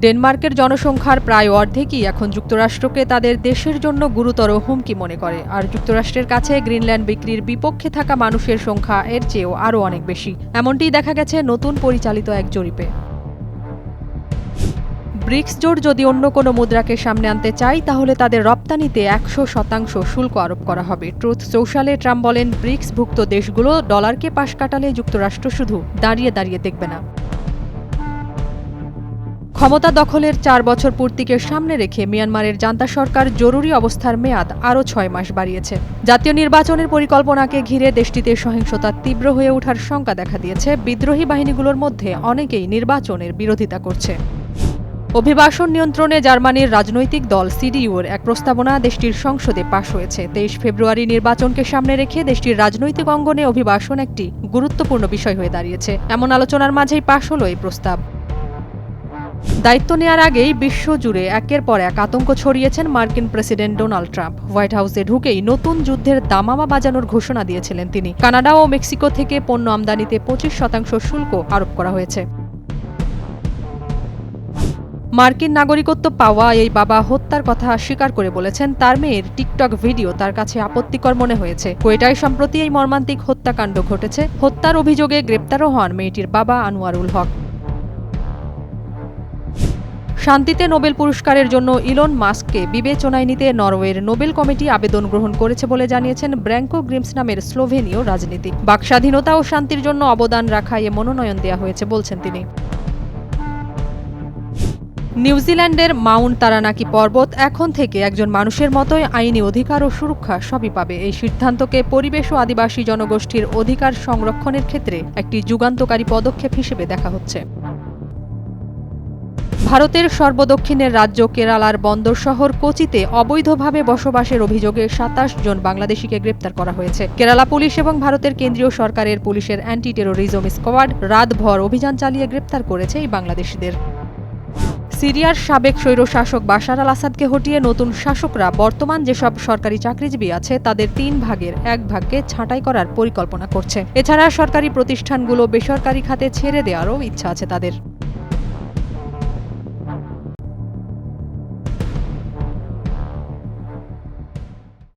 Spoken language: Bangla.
ডেনমার্কের জনসংখ্যার প্রায় অর্ধেকই এখন যুক্তরাষ্ট্রকে তাদের দেশের জন্য গুরুতর হুমকি মনে করে, আর যুক্তরাষ্ট্রের কাছে গ্রিনল্যান্ড বিক্রির বিপক্ষে থাকা মানুষের সংখ্যা এর চেয়েও আরও অনেক বেশি। এমনটিই দেখা গেছে নতুন পরিচালিত এক জরিপে। ব্রিক্স জোট যদি অন্য কোনো মুদ্রাকে সামনে আনতে চায় তাহলে তাদের রপ্তানিতে 100% শুল্ক আরোপ করা হবে। ট্রুথ সোশ্যালে ট্রাম্প বলেন, ব্রিক্সভুক্ত দেশগুলো ডলারকে পাশ কাটালে যুক্তরাষ্ট্র শুধু দাঁড়িয়ে দাঁড়িয়ে দেখবে না। ক্ষমতা দখলের 4 বছর পূর্তিকে সামনে রেখে মিয়ানমারের জান্তা সরকার জরুরি অবস্থার মেয়াদ আরও 6 মাস বাড়িয়েছে। জাতীয় নির্বাচনের পরিকল্পনাকে ঘিরে দেশটিতে সহিংসতা তীব্র হয়ে ওঠার শঙ্কা দেখা দিয়েছে। বিদ্রোহী বাহিনীগুলোর মধ্যে অনেকেই নির্বাচনের বিরোধিতা করছে। অভিবাসন নিয়ন্ত্রণে জার্মানির রাজনৈতিক দল সিডিইউর এক প্রস্তাবনা দেশটির সংসদে পাশ হয়েছে। 23 ফেব্রুয়ারি নির্বাচনকে সামনে রেখে দেশটির রাজনৈতিক অঙ্গনে অভিবাসন একটি গুরুত্বপূর্ণ বিষয় হয়ে দাঁড়িয়েছে। এমন আলোচনার মাঝেই পাশ হলো এই প্রস্তাব। দায়িত্ব নেয়ার আগেই বিশ্বজুড়ে একের পর এক আতঙ্ক ছড়িয়েছেন মার্কিন প্রেসিডেন্ট ডোনাল্ড ট্রাম্প। হোয়াইট হাউসে ঢুকেই নতুন যুদ্ধের দামামা বাজানোর ঘোষণা দিয়েছিলেন তিনি। কানাডা ও মেক্সিকো থেকে পণ্য আমদানিতে 25% শুল্ক আরোপ করা হয়েছে। মার্কিন নাগরিকত্ব পাওয়া এই বাবা হত্যার কথা স্বীকার করে বলেছেন, তার মেয়ের টিকটক ভিডিও তার কাছে আপত্তিকর মনে হয়েছে। কোয়েটায় সম্প্রতি এই মর্মান্তিক হত্যাকাণ্ড ঘটেছে। হত্যার অভিযোগে গ্রেপ্তারও হন মেয়েটির বাবা আনোয়ারুল হক। শান্তিতে নোবেল পুরস্কারের জন্য ইলন মাস্ককে বিবেচনায় নিতে নরওয়ের নোবেল কমিটি আবেদন গ্রহণ করেছে বলে জানিয়েছেন ব্র্যাঙ্কো গ্রিমস নামের স্লোভেনীয় রাজনীতিক। বাকস্বাধীনতা ও শান্তির জন্য অবদান রাখায় এ মনোনয়ন দেওয়া হয়েছে বলছেন তিনি। নিউজিল্যান্ডের মাউন্ট তারানাকি পর্বত এখন থেকে একজন মানুষের মতোই আইনি অধিকার ও সুরক্ষা সবই পাবে। এই সিদ্ধান্তকে পরিবেশ ও আদিবাসী জনগোষ্ঠীর অধিকার সংরক্ষণের ক্ষেত্রে একটি যুগান্তকারী পদক্ষেপ হিসেবে দেখা হচ্ছে। ভারতের সর্বদক্ষিণের রাজ্য কেরালার বন্দর শহর কোচিতে অবৈধভাবে বসবাসের অভিযোগে 27 জন বাংলাদেশিকে গ্রেপ্তার করা হয়েছে। কেরালা পুলিশ এবং ভারতের কেন্দ্রীয় সরকারের পুলিশের অ্যান্টি টেরোরিজম স্কোয়াড রাতভর অভিযান চালিয়ে গ্রেপ্তার করেছে এই বাংলাদেশিদের। সিরিয়ার সাবেক স্বৈরশাসক বাশার আল আসাদকে হটিয়ে নতুন শাসকরা বর্তমান যেসব সরকারি চাকরিজীবী আছে তাদের 3 ভাগের 1 ভাগকে ছাঁটাই করার পরিকল্পনা করছে। এছাড়া সরকারি প্রতিষ্ঠানগুলো বেসরকারি খাতে ছেড়ে দেওয়ারও ইচ্ছা আছে তাদের।